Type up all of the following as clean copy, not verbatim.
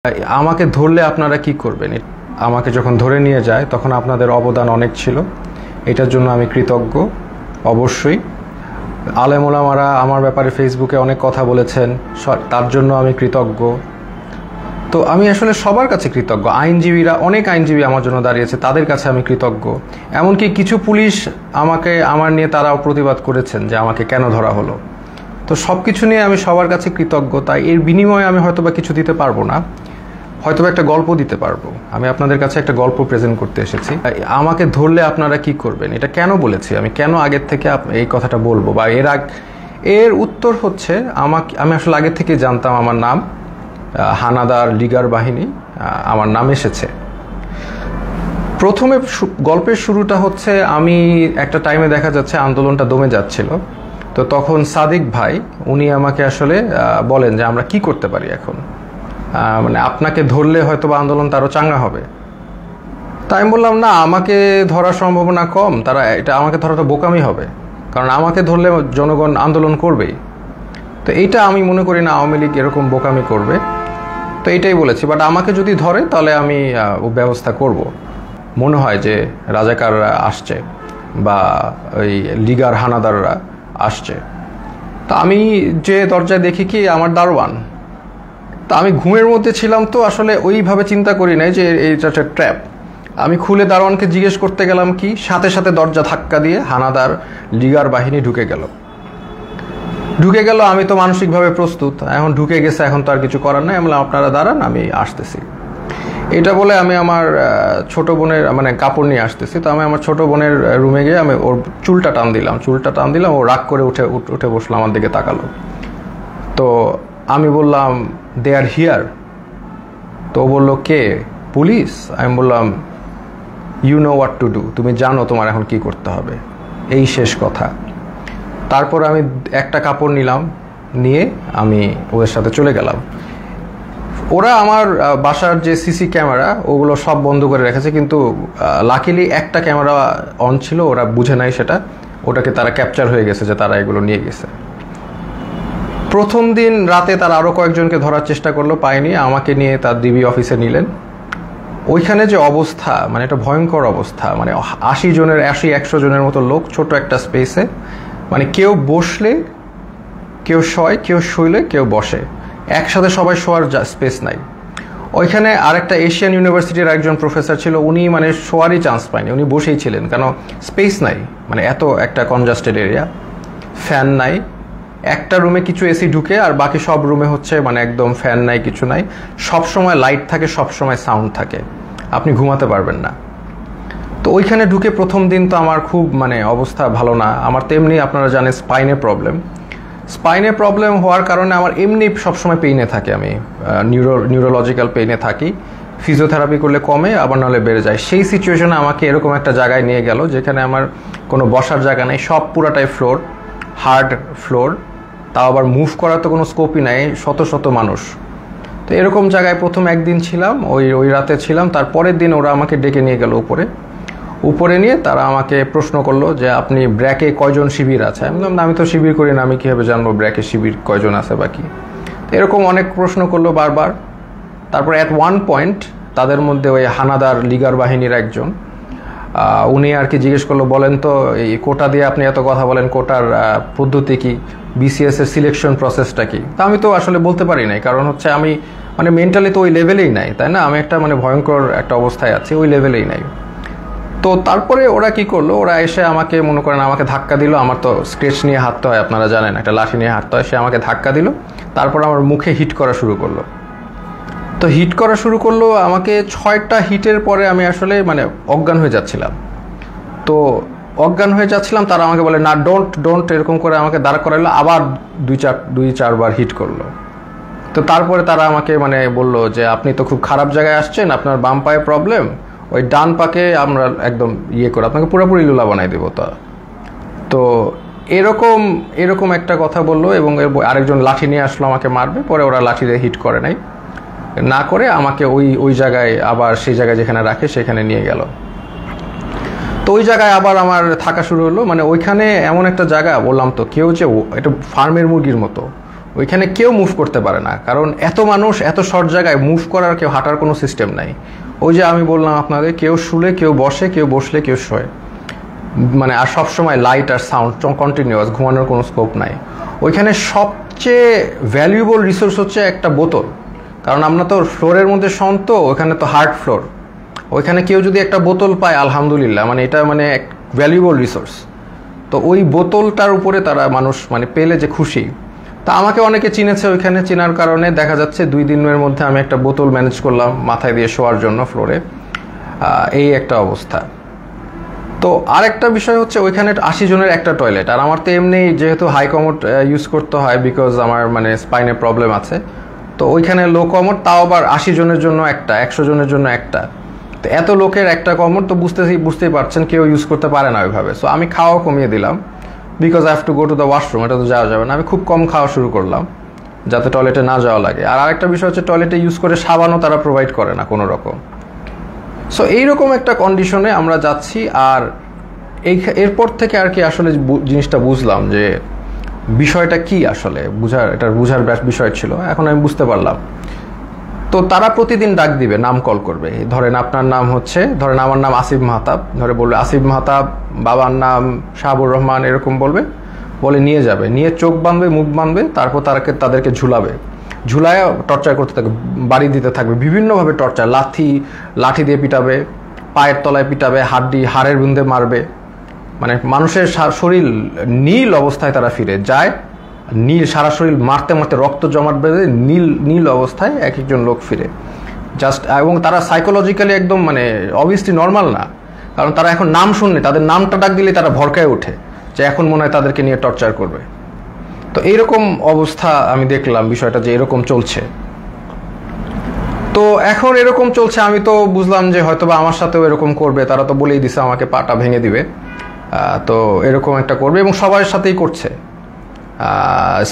আমাকে ধরলে আপনারা কি করবেন? আমাকে যখন ধরে নিয়ে যায় তখন আপনাদের অবদান অনেক ছিল, এটার জন্য আমি কৃতজ্ঞ। অবশ্যই আলেম ওলামারা আমার ব্যাপারে ফেসবুকে অনেক কথা বলেছেন, তার জন্য আমি কৃতজ্ঞ। তো আমি আসলে সবার কাছে কৃতজ্ঞ। আইনজীবীরা, অনেক আইনজীবী আমার জন্য দাঁড়িয়েছে, তাদের কাছে আমি কৃতজ্ঞ। এমনকি কিছু পুলিশ আমার নিয়ে তারাও প্রতিবাদ করেছেন যে আমাকে কেন ধরা হলো। তো সব কিছু নিয়ে আমি সবার কাছে কৃতজ্ঞ। তাই এর বিনিময়ে আমি হয়তোবা কিছু দিতে পারবো না, হয়তোবা একটা গল্প দিতে পারবো। আমি আপনাদের কাছে একটা গল্প প্রেজেন্ট করতে এসেছি। আমাকে ধরলে আপনারা কি করবেন, এটা কেন বলেছি, আমি কেন আগের থেকে এই কথাটা বলবো, বা এর উত্তর হচ্ছে আমি আসলে আগের থেকে জানতাম আমার নাম হানাদার লিগার বাহিনী, আমার নাম এসেছে। প্রথমে গল্পের শুরুটা হচ্ছে, আমি একটা টাইমে দেখা যাচ্ছে আন্দোলনটা দমে যাচ্ছিল। তো তখন সাদিক ভাই উনি আমাকে আসলে বলেন যে আমরা কি করতে পারি এখন, মানে আপনাকে ধরলে হয়তো বা আন্দোলনটা আরও চাঙ্গা হবে। তাই আমি বললাম না, আমাকে ধরার সম্ভাবনা কম, আমাকে ধরা তো বোকামি হবে, কারণ আমাকে ধরলে জনগণ আন্দোলন করবেই। তো এইটা আমি মনে করি না আওয়ামী লীগ এরকম বোকামি করবে। তো এইটাই বলেছি, বাট আমাকে যদি ধরে তাহলে আমি ব্যবস্থা করব। মনে হয় যে রাজাকাররা আসছে বা ওই লিগার হানাদাররা আসছে। তা আমি যে দরজায় দেখি কি আমার দারোয়ান। তা আমি ঘুমের মধ্যে ছিলাম, তো আসলে ওইভাবে চিন্তা করি নাই যে এইটা একটা ট্র্যাপ। আমি খুলে দারোয়ানকে জিজ্ঞেস করতে গেলাম কি, সাথে সাথে দরজা ধাক্কা দিয়ে হানাদার লিগার বাহিনী ঢুকে গেল। আমি তো মানসিকভাবে প্রস্তুত, এখন ঢুকে গেছে, এখন তো আর কিছু করার নাই। আমি বললাম আপনারা দাঁড়ান, আমি আসতেছি। এটা বলে আমি আমার ছোট বোনের কাপড় নিয়ে আসতেছি। তো আমি আমার ছোট বোনের রুমে গিয়ে আমি ওর চুলটা টান দিলাম। ও রাগ করে উঠে বসলো, আমার দিকে তাকালো। তো আমি বললাম দে আর হিয়ার। তো ও বললো কে? পুলিশ। আমি বললাম you know what to do, তুমি জানো তোমার এখন কি করতে হবে, এই শেষ কথা। তারপর আমি একটা কাপড় নিয়ে আমি ওদের সাথে চলে গেলাম। ওরা আমার বাসার যে সিসি ক্যামেরা ওগুলো সব বন্ধ করে রেখেছে, কিন্তু লাকিলি একটা ক্যামেরা অন ছিল, ওরা বুঝে নাই সেটা, ওটাকে তারা ক্যাপচার হয়ে গেছে যে তারা এগুলো নিয়ে গেছে। প্রথম দিন রাতে তারা আরও কয়েকজনকে ধরার চেষ্টা করলো, পায়নি। আমাকে নিয়ে তার ডিবি অফিসে নিলেন। ওইখানে যে অবস্থা, এটা ভয়ঙ্কর অবস্থা। 80-100 জনের মতো লোক ছোট একটা স্পেসে, কেউ বসলে কেউ শয়, কেউ শুইলে কেউ বসে, একসাথে সবাই শোয়ার স্পেস নাই। ওইখানে আরেকটা এশিয়ান ইউনিভার্সিটির একজন প্রফেসর ছিল, উনি শোয়ারই চান্স পায়নি, উনি বসেই ছিলেন, কেন স্পেস নাই, এত একটা কনজাস্টেড এরিয়া। ফ্যান নাই, একটা রুমে কিছু এসি ঢুকে, আর বাকি সব রুমে হচ্ছে একদম ফ্যান নাই, কিছু নাই। সব সময় লাইট থাকে, সব সময় সাউন্ড থাকে, আপনি ঘুমাতে পারবেন না। তো ওইখানে ঢুকে প্রথম দিন তো আমার খুব অবস্থা ভালো না। আমার তেমনি আপনারা জানেন স্পাইনে প্রবলেম হওয়ার কারণে আমার এমনি সবসময় পেইনে থাকে, আমি নিউরোলজিক্যাল পেইনে থাকি। ফিজিওথেরাপি করলে কমে, আবার নাহলে বেড়ে যায়। সেই সিচুয়েশনে আমাকে এরকম একটা জায়গায় নিয়ে গেল যেখানে আমার কোনো বসার জায়গা নেই, সব পুরাটাই ফ্লোর, হার্ড ফ্লোর, তাও আবার মুভ করার তো কোনো স্কোপই নাই, শত শত মানুষ। তো এরকম জায়গায় প্রথম একদিন ছিলাম, ওই রাতে ছিলাম। তারপরের দিন ওরা আমাকে ডেকে নিয়ে গেল উপরে নিয়ে তারা আমাকে প্রশ্ন করলো যে আপনি ব্র্যাকে কয়জন শিবির আছে। আমি বললাম আমি তো শিবির করি না, আমি কীভাবে জানবো ব্র্যাকে শিবির কয়জন আছে বা কি। এরকম অনেক প্রশ্ন করলো বারবার। তারপর অ্যাট ওয়ান পয়েন্ট তাদের মধ্যে ওই হানাদার লিগার বাহিনীর একজন, উনি আর কি জিজ্ঞেস করলো, বলেন তো এই কোটা দিয়ে আপনি এত কথা বলেন, কোটার পদ্ধতি কি, বিসিএস এর সিলেকশন প্রসেসটা কি। তা আমি তো আসলে বলতে পারি নাই, কারণ হচ্ছে আমি মেন্টালি তো ওই লেভেলেই নাই, তাই না, আমি একটা ভয়ঙ্কর একটা অবস্থায় আছি, ওই লেভেলেই নাই। তো তারপরে ওরা কি করলো, ওরা এসে আমাকে আমাকে ধাক্কা দিল। আমার তো স্কেচ নিয়ে হাঁটতে হয়, আপনারা জানেন, একটা লাঠি নিয়ে হাঁটতে হয়। সে আমাকে ধাক্কা দিল, তারপর আমার মুখে হিট করা শুরু করলো। তো হিট করা শুরু করলো আমাকে, 6টা হিটের পরে আমি আসলে অজ্ঞান হয়ে যাচ্ছিলাম। তো অজ্ঞান হয়ে যাচ্ছিলাম, তারা আমাকে বলে না ডোন্ট এরকম করে আমাকে দাঁড় করাইলো, আবার 2-4 বার হিট করলো। তো তারপরে তারা আমাকে বললো যে আপনি তো খুব খারাপ জায়গায় আসছেন, আপনার বাম পায়ে প্রবলেম, ওই ডান পাকে আমরা একদম করে আপনাকে পুরোপুরি লুলা বানাই দেবো। তো এরকম একটা কথা বললো, এবং আরেকজন লাঠি নিয়ে আসলো আমাকে মারবে। পরে ওরা লাঠি দিয়ে হিট করে নাই, না করে আমাকে ওই জায়গায় আবার সেই জায়গায় যেখানে রাখে সেখানে নিয়ে গেল। তো ওই জায়গায় আবার আমার থাকা শুরু হলো। ওইখানে এমন একটা জায়গা, বললাম তো, কেউ যে এটা ফার্মের মুরগির মতো, ওইখানে কেউ মুভ করতে পারে না, কারণ এত মানুষ এত শর্ট জায়গায় মুভ করার, কেউ হাঁটার কোনো সিস্টেম নাই। ওই যে আমি বললাম আপনাদের, কেউ শুলে, কেউ বসে, কেউ বসলে, কেউ শোয়, মানে আর সবসময় লাইট আর সাউন্ড কন্টিনিউয়াস, ঘুমানোর কোনো স্কোপ নাই। ওইখানে সবচেয়ে ভ্যালুয়েবল রিসোর্স হচ্ছে একটা বোতল, কারণ আমরা তো ফ্লোরের মধ্যে শোন, তো ওইখানে তো হার্ড ফ্লোর, ওইখানে কেউ যদি একটা বোতল পায় আলহামদুলিল্লাহ, মানে এটা মানে এক ভ্যালুয়েবল রিসোর্স। তো ওই বোতলটার উপরে তারা মানুষ মানে পেলে যে খুশি। তা আমাকে অনেকে চিনেছে, ওইখানে চেনার কারণে দেখা যাচ্ছে 2 দিনের মধ্যে আমি একটা বোতল ম্যানেজ করলাম মাথায় দিয়ে শোয়ার জন্য ফ্লোরে। এই একটা অবস্থা। তো আরেকটা বিষয় হচ্ছে ওইখানে 80 জনের একটা টয়লেট, আর আমার তো এমনি যেহেতু হাই কমোড ইউজ করতে হয়, বিকজ আমার মানে স্পাইনে প্রবলেম আছে, তো ওইখানে লো কমোড, তাও আবার 80 জনের জন্য একটা, 100 জনের জন্য একটা। তো এত লোকের একটা কমোড তো বুঝতেই পারছেন কেউ ইউজ করতে পারে না ওইভাবে। সো আমি খাওয়া কমিয়ে দিলাম, because I have to go to the washroom, এটা তো যাওয়া যাবে না। আমি খুব কম খাওয়া শুরু করলাম যাতে টয়লেটে না যাওয়া লাগে। আর আরেকটা বিষয় হচ্ছে টয়লেটে ইউজ করে সাবানও তারা প্রোভাইড করে না কোনো রকম। সো এইরকম একটা কন্ডিশনে আমরা যাচ্ছি। আর এরপর থেকে আর কি আসলে জিনিসটা বুঝলাম যে বিষয়টা কি আসলে, এটার বুঝার বিষয় ছিল, এখন আমি বুঝতে পারলাম। তো তারা প্রতিদিন ডাক দিবে, নাম কল করবে। ধরেন আপনার নাম হচ্ছে, ধরেন আমার নাম আসিফ মাহতাব, ধরে বলবে আসিফ মাহতাব, বাবার নাম শাহাবুর রহমান, এরকম বলবে, বলে নিয়ে যাবে, নিয়ে চোখ বাঁধবে, মুখ বাঁধবে, তারপর তাদেরকে ঝুলাবে, ঝুলায় টর্চার করতে থাকবে, বাড়ি দিতে থাকবে বিভিন্নভাবে টর্চার, লাঠি দিয়ে পিটাবে, পায়ের তলায় পিটাবে, হাড়ের বিন্দে মারবে, মানে মানুষের শরীর নীল অবস্থায় তারা ফিরে যায়, সারা শরীর মারতে মারতে রক্ত জমাট বেঁধে নীল অবস্থায় এক একজন লোক ফিরে জাস্ট। এবং তারা সাইকোলজিক্যালি একদম মানে অবভিয়াসলি নর্মাল না, কারণ তারা এখন নাম শুনলে, তাদের নামটা ডাক দিলে তারা ভরকায় ওঠে যে এখন মনে হয় তাদেরকে নিয়ে টর্চার করবে। তো এইরকম অবস্থা আমি দেখলাম বিষয়টা, যে এরকম চলছে। তো এখন এরকম চলছে, আমি তো বুঝলাম যে হয়তোবা আমার সাথেও এরকম করবে, তারা তো বলেই দিছে আমাকে পাটা ভেঙে দিবে। তো এরকম একটা করবে এবং সবার সাথেই করছে।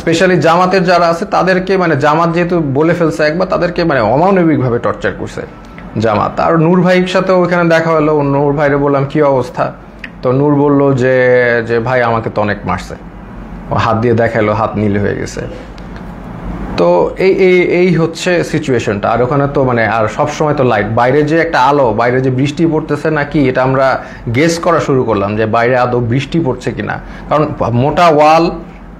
স্পেশালি জামাতের যারা আছে তাদেরকে, মানে জামাত যেহেতু বলে ফেলছে একবার, তাদেরকে মানে অমানবিকভাবে টর্চার করছে জামাত। আর নূর ভাইয়ের সাথেও ওইখানে দেখা হলো, নূর ভাইরে বললাম কি অবস্থা, তো নূর বলল যে ভাই আমাকে তো অনেক মারছে, হাত দিয়ে দেখালো, হাত নীল হয়ে গেছে। তো এই হচ্ছে সিচুয়েশনটা। আর ওখানে তো মানে আর সবসময় তো লাইট, বাইরে যে একটা আলো, বাইরে যে বৃষ্টি পড়তেছে নাকি, এটা আমরা গেস করা শুরু করলাম যে বাইরে আদৌ বৃষ্টি পড়ছে কিনা, কারণ মোটা ওয়াল,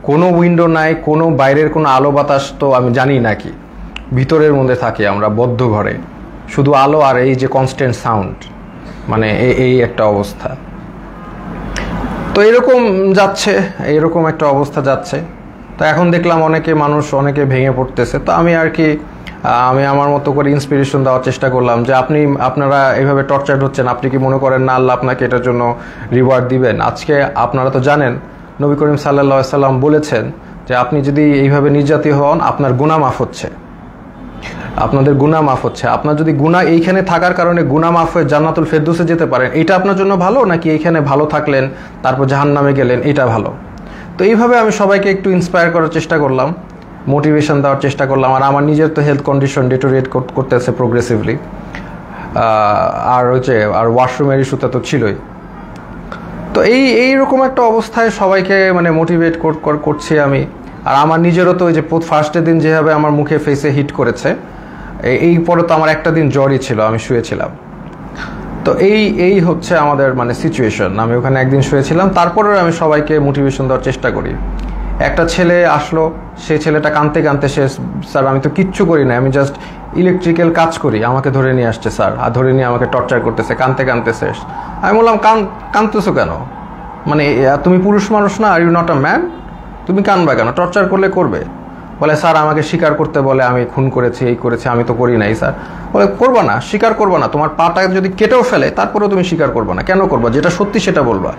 কোনো উইন্ডো নাই, কোনো বাইরের কোনো আলো বাতাস তো আমি জানি নাকি, ভিতরের মধ্যে থাকি আমরা বদ্ধ ঘরে, শুধু আলো আর এই যে কনস্ট্যান্ট সাউন্ড, মানে এই একটা অবস্থা। তো এরকম যাচ্ছে, এরকম একটা অবস্থা যাচ্ছে। তো এখন দেখলাম অনেকে ভেঙে পড়তেছে। তো আমি আর কি আমি আমার মতো করে ইন্সপিরেশন দেওয়ার চেষ্টা করলাম যে আপনারা এইভাবে টর্চার হচ্ছেন, আপনি কি মনে করেন না আল্লাহ আপনাকে এটার জন্য রিওয়ার্ড দিবেন? আজকে আপনারা তো জানেন নবী করিম সাল্লাল্লাহু আলাইহি সাল্লাম বলেছেন যে আপনি যদি এইভাবে নির্যাতিত হন, আপনার গুনাহ মাফ হচ্ছে, আপনাদের গুনাহ মাফ হচ্ছে। আপনার যদি গুনাহ এইখানে থাকার কারণে গুনাহ মাফ হয়ে জান্নাতুল ফেরদৌসে যেতে পারেন, এটা আপনার জন্য ভালো, নাকি এইখানে ভালো থাকলেন তারপর জাহান্নামে গেলেন, এটা ভালো? তো এইভাবে আমি সবাইকে একটু ইন্সপায়ার করার চেষ্টা করলাম, মোটিভেশন দেওয়ার চেষ্টা করলাম। আর আমার নিজের তো হেলথ কন্ডিশন ডিটোরিয়েট করতেছে প্রোগ্রেসিভলি, আর ওয়াশরুমের ইস্যুটা তো ছিলই। তো এইরকম একটা অবস্থায় সবাইকে মানে মোটিভেট করছি আমি। আর আমার নিজেরও তো ওই যে ফার্স্টের দিন যেভাবে আমার মুখে ফেসে হিট করেছে, এই পরে তো আমার একটা দিন জ্বরই ছিল, আমি শুয়েছিলাম। তো এই হচ্ছে আমাদের মানে সিচুয়েশন। আমি ওখানে একদিন শুয়েছিলাম, তারপরেও আমি সবাইকে মোটিভেশন দেওয়ার চেষ্টা করি। একটা ছেলে আসলো, সেই ছেলেটা কাঁদতে কাঁদতে, স্যার আমি তো কিচ্ছু করি না, আমি জাস্ট ইলেকট্রিক্যাল কাজ করি, আমাকে ধরে নিয়ে আসছে স্যার, আর ধরে নিয়ে আমাকে টর্চার করতেছে, কাঁদতে কাঁদতে শেষ। আমি বললাম কাঁদতেছো কেন, মানে তুমি পুরুষ মানুষ না, are you not a man, তুমি কাঁদবা কেন, টর্চার করলে করবে। বলে স্যার আমাকে স্বীকার করতে বলে, আমি খুন করেছি, এই করেছি, আমি তো করি নাই স্যার। বলে করবা না, স্বীকার করবা না, তোমার পাটা যদি কেটেও ফেলে তারপরেও তুমি স্বীকার করবা না, কেন করবা? যেটা সত্যি সেটা বলবা,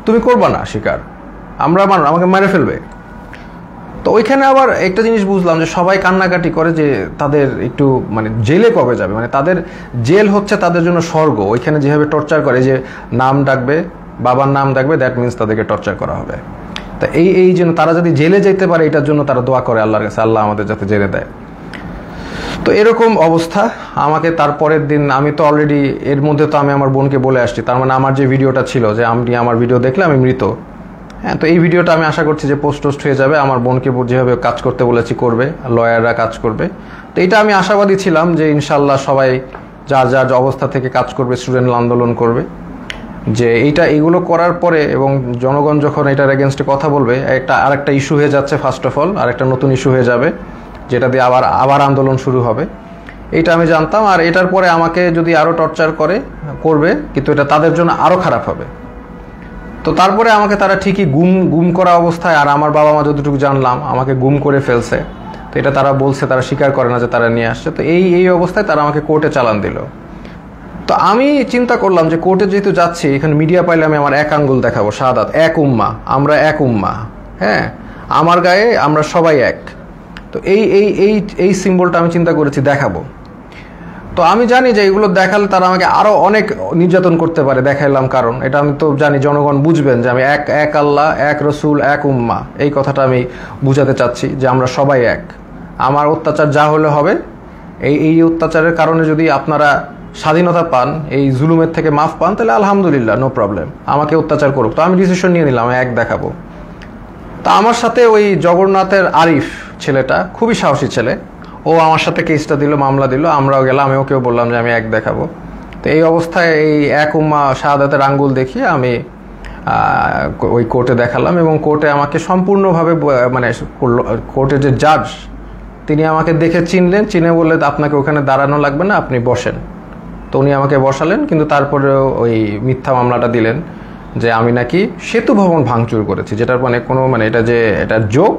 তুমি করবা না স্বীকার, আমাকে মেরে ফেলবে। তো ওইখানে আবার একটা জিনিস বুঝলাম যে সবাই কান্নাকাটি করে যে তাদের একটু মানে জেলে কবে যাবে, মানে তাদের জেল হচ্ছে তাদের জন্য স্বর্গ। ওইখানে যেভাবে টর্চার করে, যে নাম ডাকবে, বাবার নাম ডাকবে, দ্যাট মিনস তাদেরকে টর্চার করা হবে। তা এই জন্য তারা যদি জেলে যেতে পারে, এটার জন্য তারা দোয়া করে আল্লাহর কাছে, আল্লাহ আমাদের যাতে জেলে দেয়। তো এরকম অবস্থা। আমাকে তারপরের দিন, আমি তো অলরেডি এর মধ্যে তো আমি আমার বোনকে বলে আসছি, তার মানে আমার যে ভিডিওটা ছিল যে আমি আমার ভিডিও দেখলে আমি মৃত, হ্যাঁ, তো এই ভিডিওটা আমি আশা করছি যে পোস্ট হয়ে যাবে, আমার বোনকে যেভাবে কাজ করতে বলেছি করবে, লয়াররা কাজ করবে। তো এটা আমি আশাবাদী ছিলাম যে ইনশাল্লাহ সবাই যার যার অবস্থা থেকে কাজ করবে, স্টুডেন্ট আন্দোলন করবে, যে এগুলো করার পরে এবং জনগণ যখন এটার এগেনস্টে কথা বলবে, আরেকটা ইস্যু হয়ে যাচ্ছে, ফার্স্ট অফ অল আরেকটা নতুন ইস্যু হয়ে যাবে, যেটা দিয়ে আবার আন্দোলন শুরু হবে। এইটা আমি জানতাম। আর এটার পরে আমাকে যদি আরও টর্চার করবে, কিন্তু এটা তাদের জন্য আরও খারাপ হবে। তো তারপরে আমাকে তারা ঠিকই গুম করা অবস্থায়, আর আমার বাবা মা যতটুকু জানলাম আমাকে গুম করে ফেলছে। তো এটা তারা বলছে, তারা স্বীকার করে না যে তারা নিয়ে আসছে। তো এই অবস্থায় তারা আমাকে কোর্টে চালান দিল। তো আমি চিন্তা করলাম যে কোর্টে যেহেতু যাচ্ছি, এখানে মিডিয়া পাইলে আমি আমার এক আঙ্গুল দেখাবো, শাহাদাত, এক উম্মা, আমরা এক উম্মা, হ্যাঁ, আমার গায়ে আমরা সবাই এক। তো এই সিম্বলটা আমি চিন্তা করেছি দেখাবো। তো আমি জানি যে এগুলো দেখালে তারা আমাকে আরো অনেক নির্যাতন করতে পারে, দেখাইলাম, কারণ এটা আমি তো জানি জনগণ বুঝবেন যে আমি এক আল্লাহ, এক রসুল, এক উম্মা, এই কথাটা আমি বুঝাতে চাচ্ছি যে আমরা সবাই এক। আমার অত্যাচার যা হলে হবে, এই অত্যাচারের কারণে যদি আপনারা স্বাধীনতা পান, এই জুলুমের থেকে মাফ পান, তাহলে আলহামদুলিল্লাহ, নো প্রবলেম, আমাকে অত্যাচার করুক। তো আমি ডিসিশন নিয়ে নিলাম, এক দেখাবো। তা আমার সাথে ওই জগন্নাথের আরিফ ছেলেটা খুবই সাহসী ছেলে, ও আমার সাথে কেসটা দিল, মামলা দিল, আমরাও গেলাম, আমি ওকেও বললাম যে আমি এক দেখাবো। তো এই অবস্থায় এই এক উম্মা শাহাদাতের আঙ্গুল দেখিয়ে আমি ওই কোর্টে দেখালাম, এবং কোর্টে আমাকে সম্পূর্ণভাবে মানে কোর্টের যে জাজ, তিনি আমাকে দেখে চিনে বললে আপনাকে ওখানে দাঁড়ানো লাগবে না, আপনি বসেন। তো উনি আমাকে বসালেন, কিন্তু তারপরেও ওই মিথ্যা মামলাটা দিলেন যে আমি নাকি সেতু ভবন ভাঙচুর করেছি, যেটার মানে কোনো এটা জোক,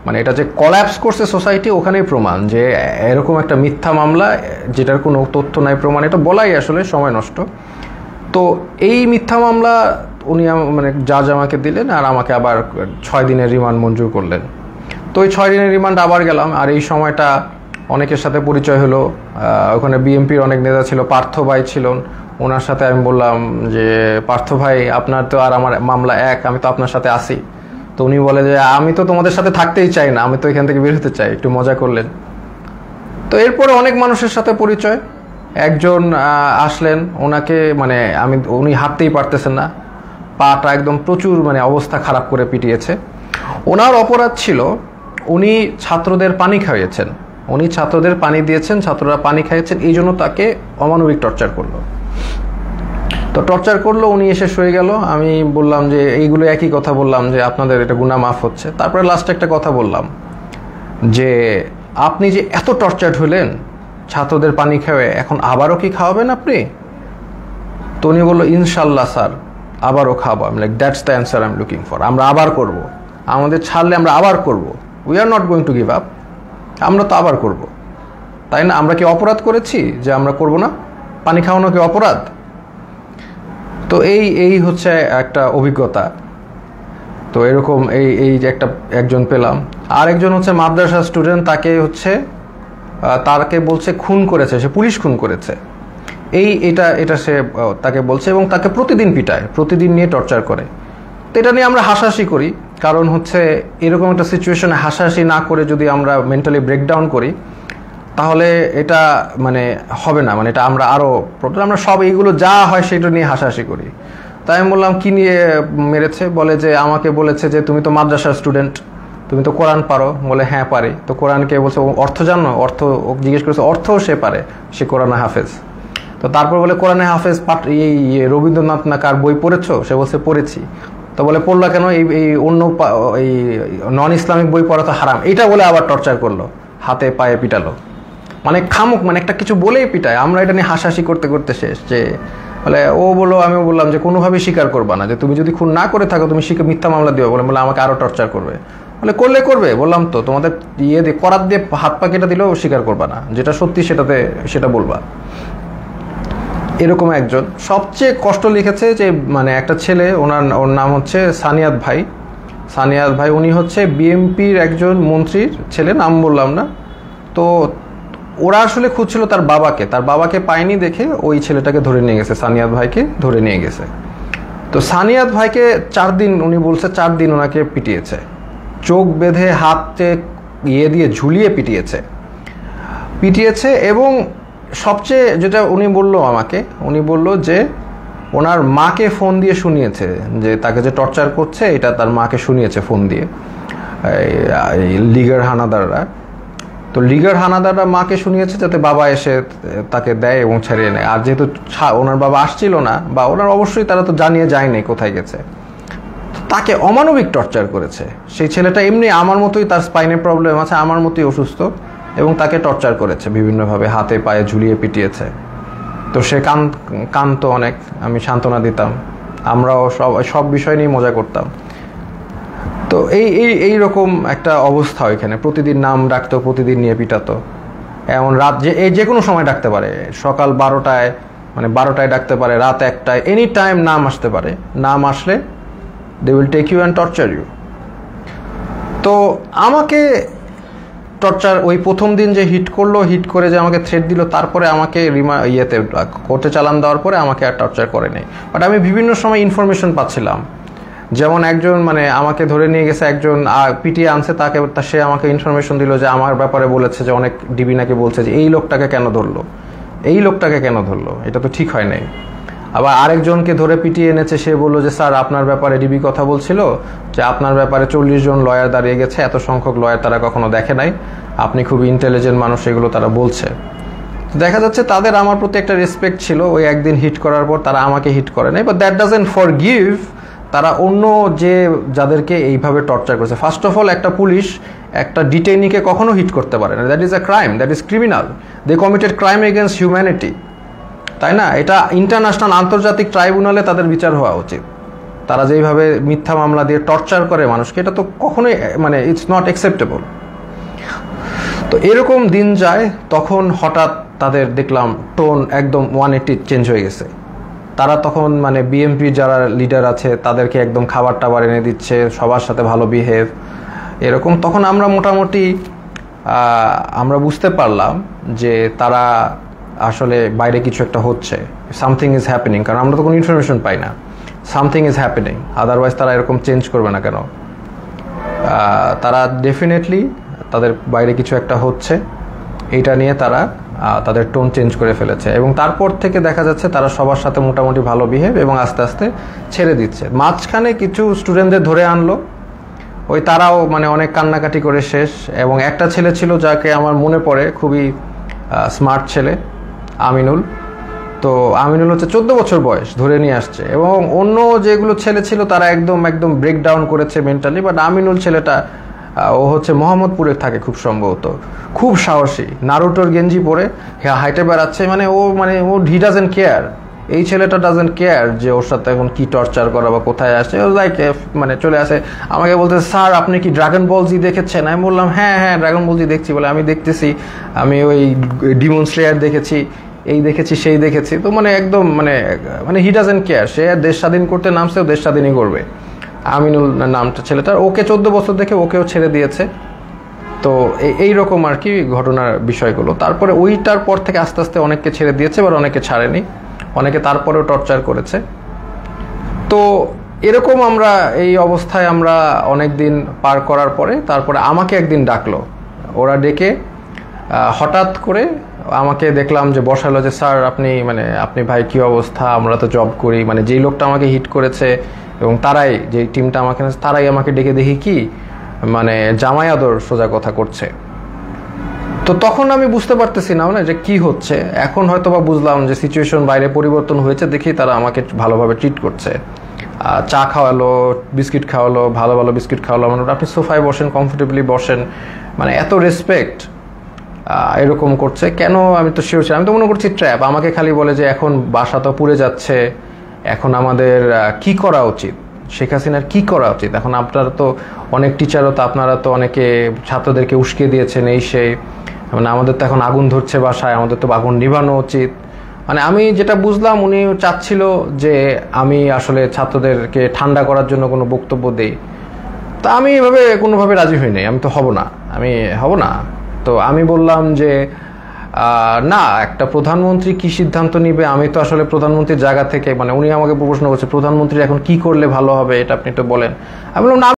মানে এটা যে কলাপস করছে সোসাইটি, ওখানেই প্রমাণ যে এরকম একটা মিথ্যা মামলা যেটার কোনো তথ্য নাই, প্রমাণ, এটা বলাই আসলে সময় নষ্ট। তো এই মিথ্যা মামলা উনি জাজ আমাকে দিলেন, আর আমাকে আবার 6 দিনের রিমান্ড মঞ্জুর করলেন। তো ওই 6 দিনের রিমান্ড আবার গেলাম। আর এই সময়টা অনেকের সাথে পরিচয় হলো। ওখানে বিএমপির অনেক নেতা ছিল, পার্থ ভাই ছিলেন, ওনার সাথে আমি বললাম যে পার্থ ভাই, আপনার তো আর আমার মামলা এক, আমি তো আপনার সাথে আসি। তো উনি বলে যে আমি তো তোমাদের সাথে থাকতেই চাই না, আমি তো এখান থেকে বের হতে চাই, একটু মজা করলেন। তো এরপরে অনেক মানুষের সাথে পরিচয়। একজন আসলেন, ওনাকে উনি হাঁটতেই পারতেছেন না, পাটা একদম প্রচুর অবস্থা খারাপ করে পিটিয়েছে। ওনার অপরাধ ছিল উনি ছাত্রদের পানি খাইয়েছেন, উনি ছাত্রদের পানি দিয়েছেন, ছাত্ররা পানি খাইয়েছেন, এই জন্য তাকে অমানবিক টর্চার করলো। তো টর্চার করলো, উনি এসে শুয়ে গেল। আমি বললাম যে এইগুলো একই কথা বললাম যে আপনাদের এটা গুনাহ মাফ হচ্ছে। তারপরে লাস্টে একটা কথা বললাম যে আপনি যে এত টর্চার্ড হলেন ছাত্রদের পানি খাওয়ে, এখন আবারও কি খাওয়াবেন আপনি? তো উনি বললো ইনশাল্লাহ স্যার, আবারও খাওয়াবো। আমি like that's the answer I am looking for. আমরা আবার করব, আমাদের ছাড়লে আমরা আবার করব, we are not going to give up. আমরা তো আবার করব, তাই না? আমরা কি অপরাধ করেছি যে আমরা করব না? পানি খাওয়ানো কি অপরাধ? তো এই হচ্ছে একটা অভিজ্ঞতা। তো এরকম এই যে একজন পেলাম। আর একজন হচ্ছে মাদ্রাসা স্টুডেন্ট, তাকে বলছে খুন করেছে, সে পুলিশ খুন করেছে, এটা সে তাকে বলছে, এবং তাকে প্রতিদিন পিটায়, প্রতিদিন নিয়ে টর্চার করে। তো এটা নিয়ে আমরা হাসাহাসি করি, কারণ হচ্ছে এরকম একটা সিচুয়েশনে হাসাহাসি না করে যদি আমরা মেন্টালি ব্রেকডাউন করি, তাহলে এটা হবে না, এটা আমরা আমরা সব এইগুলো যা হয় সেটা নিয়ে হাসাহাসি করি। তাই আমি বললাম কি নিয়ে মেরেছে? বলে যে আমাকে বলেছে যে তুমি তো মাদ্রাসার স্টুডেন্ট, তুমি তো কোরআন পারো। বলে হ্যাঁ পারি। তো কোরআনকে বলছে অর্থ জানো? অর্থ জিজ্ঞেস করেছে, অর্থও সে পারে, সে কোরআনে হাফেজ। তো তারপর বলে কোরআনে হাফেজ এই রবীন্দ্রনাথ না কার বই পড়েছো? সে বলছে পড়েছি। তো বলে পড়লা কেন? এই অন্য এই নন ইসলামিক বই পড়া তো হারাম, এটা বলে আবার টর্চার করলো, হাতে পায়ে পিটালো। খামুক একটা কিছু বলেই পিটায়। আমরা এটা নিয়ে হাসাহাসি করতে করতে শেষ। যে বলে ও বললো, আমিও বললাম যে কোনোভাবেই স্বীকার করবা না, যে তুমি যদি খুন না করে থাকো তুমি মিথ্যা মামলা দিও। বলে আমাকে আরো টর্চার করবে। বলে করবে, বললাম তো তোমাদের দিয়ে করাত দিয়ে হাত পা কেটে দিলেও স্বীকার করবা না, যেটা সত্যি সেটা বলবা। এরকম একজন সবচেয়ে কষ্ট লিখেছে যে একটা ছেলে, ওর নাম হচ্ছে সানিয়াত ভাই। উনি হচ্ছে বিএমপির একজন মন্ত্রীর ছেলে, নাম বললাম না। তো ওরা আসলে খুঁজছিল তার বাবাকে পায়নি দেখে ওই ছেলেটাকে ধরে নিয়ে গেছে, সানিয়াত ভাইকে ধরে নিয়ে গেছে। তো সানিয়াত ভাইকে 4 দিন, উনি বলছে 4 দিন ওনাকে পিটিয়েছে, চোখ বেঁধে হাতে দিয়ে ঝুলিয়ে পিটিয়েছে। এবং সবচেয়ে যেটা উনি বলল যে ওনার মাকে ফোন দিয়ে শুনিয়েছে যে তাকে যে টর্চার করছে, এটা তার মাকে শুনিয়েছে ফোন দিয়ে লিগার হানাদাররা। তো লিগার হানাদাররা মাকে শুনিয়েছে যাতে বাবা এসে তাকে দেয় এবং ছাড়িয়ে নেয়। আর যেহেতু ওনার বাবা আসছিল না, বা ওনার অবশ্যই তারা তো জানিয়ে যায়নি কোথায় গেছে, তাকে অমানবিক টর্চার করেছে। সেই ছেলেটা এমনি আমার মতোই, তার স্পাইনে প্রবলেম আছে, আমার মতোই অসুস্থ, এবং তাকে টর্চার করেছে বিভিন্নভাবে, হাতে পায়ে ঝুলিয়ে পিটিয়েছে। তো সে কাঁদতো অনেক, আমি সান্ত্বনা দিতাম, আমরাও সব বিষয় নিয়ে মজা করতাম। তো এই রকম একটা অবস্থা ওইখানে। প্রতিদিন নাম ডাকতো, প্রতিদিন নিয়ে পিটাতো। এমন রাত যে কোনো সময় ডাকতে পারে, সকাল 12টায়, মানে 12টায় ডাকতে পারে, রাত 1টায়, এনি টাইম নাম আসতে পারে। নাম আসলে they will take you and torture you. তো আমাকে টর্চার ওই প্রথম দিন যে হিট করে যে আমাকে থ্রেট দিল, তারপরে আমাকে কোর্টে চালান দেওয়ার পরে আমাকে আর টর্চার করে নাই। বাট আমি বিভিন্ন সময় ইনফরমেশন পাচ্ছিলাম, যেমন একজন মানে আমাকে ধরে নিয়ে গেছে, একজন পিটিয়ে আনছে, সে আমাকে ইনফরমেশন দিল যে আমার ব্যাপারে বলেছে যে অনেক ডিবি নাকি বলছে যে এই লোকটাকে কেন ধরলো, এটা তো ঠিক হয় নাই। আবার আরেকজনকে ধরে পিটিয়ে এনেছে, সে বললো যে স্যার আপনার ব্যাপারে ডিবি কথা বলছিল যে আপনার ব্যাপারে 40 জন লয়ার দাঁড়িয়ে গেছে, এত সংখ্যক লয়ার তারা কখনো দেখে নাই, আপনি খুব ইন্টেলিজেন্ট মানুষ, এগুলো তারা বলছে। দেখা যাচ্ছে তাদের আমার প্রতি একটা রেসপেক্ট ছিল। ওই একদিন হিট করার পর তারা আমাকে হিট করে নাই, বাট দ্যাট ডাজন্ট ফরগিভ তারা অন্য যাদেরকে এইভাবে টর্চার করেছে। ফার্স্ট অফ অল, একটা পুলিশ একটা ডিটেইনিকে কখনো হিট করতে পারে না। That is a crime, that is criminal, they committed crime against humanity, তাই না? এটা ইন্টারন্যাশনাল, আন্তর্জাতিক ট্রাইব্যুনালে তাদের বিচার হওয়া উচিত। তারা যেইভাবে মিথ্যা মামলা দিয়ে টর্চার করে মানুষকে, এটা তো কখনোই মানে ইটস নট অ্যাকসেপ্টেবল। তো এরকম দিন যায়, তখন হঠাৎ তাদের দেখলাম টোন একদম 180 চেঞ্জ হয়ে গেছে। তারা তখন মানে বিএমপি যারা লিডার আছে তাদেরকে একদম খাবার টাবার এনে দিচ্ছে, সবার সাথে ভালো বিহেভ, এরকম। তখন আমরা মোটামুটি আমরা বুঝতে পারলাম যে তারা আসলে বাইরে কিছু একটা হচ্ছে, সামথিং ইজ হ্যাপেনিং, কারণ আমরা তো কোনো ইনফরমেশন পাই না। সামথিং ইজ হ্যাপেনিং, আদারওয়াইজ তারা এরকম চেঞ্জ করবে না কেন? তারা ডেফিনেটলি তাদের বাইরে কিছু একটা হচ্ছে, এইটা নিয়ে তারা তাদের টোন চেঞ্জ করে ফেলেছে। এবং তারপর থেকে দেখা যাচ্ছে তারা সবার সাথে মোটামুটি ভালো বিহেভ, এবং আস্তে আস্তে ছেড়ে দিচ্ছে। মাঝখানে কিছু স্টুডেন্টদের ধরে আনলো, ওই তারাও মানে অনেক কান্নাকাটি করে শেষ। এবং একটা ছেলে ছিল যাকে আমার মনে পড়ে, খুবই স্মার্ট ছেলে, আমিনুল। তো আমিনুল হচ্ছে 14 বছর বয়স, ধরে নিয়ে আসছে। এবং অন্য যেগুলো ছেলে ছিল তারা একদম ব্রেকডাউন করেছে মেন্টালি, বাট আমিনুল ছেলেটা, ও হচ্ছে মোহাম্মদপুরে থাকে খুব সম্ভবত, খুব সাহসী, নারুটোর গেঞ্জি পরে হাইটে বেড়াচ্ছে, মানে ও হি ডাজেন্ট কেয়ার। এই ছেলেটা ডাজেন্ট কেয়ার যে ওর সাথে এখন কি টর্চার করা বা কোথায় আসে, ও লাইক মানে চলে আসে। আমাকে বলতে, স্যার আপনি কি ড্রাগন বল জি দেখেছেন? আমি বললাম হ্যাঁ ড্রাগন বল জি দেখছি। বলে আমি দেখতেছি, আমি ওই ডিমন স্লেয়ার দেখেছি, এই দেখেছি, সেই দেখেছি। তো মানে একদম মানে হি ডাজেন্ট কেয়ার। সে দেশ স্বাধীন করতে নামছে, ও দেশ স্বাধীনই করবে। আমিনুল নামটা ছেলেটার, ওকে 14 বছর দেখে ওকেও ছেড়ে দিয়েছে। তো এইরকম আর কি ঘটনার বিষয়গুলো। তারপরে ওইটার পর থেকে আস্তে আস্তে অনেককে ছেড়ে দিয়েছে, বা অনেকে ছাড়েনি, অনেকে তারপরেও টর্চার করেছে। তো এরকম আমরা এই অবস্থায় আমরা অনেক দিন পার করার পরে তারপরে আমাকে একদিন ডাকলো, ওরা ডেকে হঠাৎ করে আমাকে দেখলাম যে বসালো, যে স্যার আপনি ভাই কি অবস্থা, আমরা তো জব করি, মানে যেই লোকটা আমাকে হিট করেছে এবং তারাই, যে টিমটা আমাকে, তারাই আমাকে ডেকে দেখি কি মানে জামাই আদর সোজা কথা করছে। তো তখন আমি বুঝতে পারতেছি না যে কি হচ্ছে। এখন হয়তো বা বুঝলাম যে সিচুয়েশন বাইরে পরিবর্তন হয়েছে, দেখি তারা আমাকে ভালোভাবে ট্রিট করছে। চা খাওয়ালো, বিস্কিট খাওয়ালো, ভালো ভালো বিস্কিট খাওয়ালো, মানে আপনি সোফায় বসেন, কমফোর্টেবলি বসেন, মানে এত রেসপেক্ট এরকম করছে। কেন আমি তো শিওর ছিলাম, আমি তো মনে করছি ট্র্যাপ। আমাকে খালি বলে যে এখন বাসা তো পুড়ে যাচ্ছে, এখন আমাদের কি করা উচিত, শেখ হাসিনার কি করা উচিত। এখন আপনারা তো অনেক টিচারও তো, আপনারা তো অনেকে ছাত্রদেরকে উস্কে দিয়েছেন, এই সেই, মানে আমাদের তো এখন আগুন ধরছে বাসায়, আমাদের তো আগুন নিভানো উচিত। মানে আমি যেটা বুঝলাম, উনি চাচ্ছিল যে আমি আসলে ছাত্রদেরকে ঠান্ডা করার জন্য কোনো বক্তব্য দেই। তা আমি এভাবে কোনোভাবে রাজি হই নাই, আমি তো হব না। তো আমি বললাম যে না, একটা প্রধানমন্ত্রী কি সিদ্ধান্ত নিবে, আমি তো আসলে প্রধানমন্ত্রীর জায়গা থেকে, মানে উনি আমাকে প্রশ্ন করছে প্রধানমন্ত্রী এখন কি করলে ভালো হবে, এটা আপনি তো বলেন। আমি বললাম না,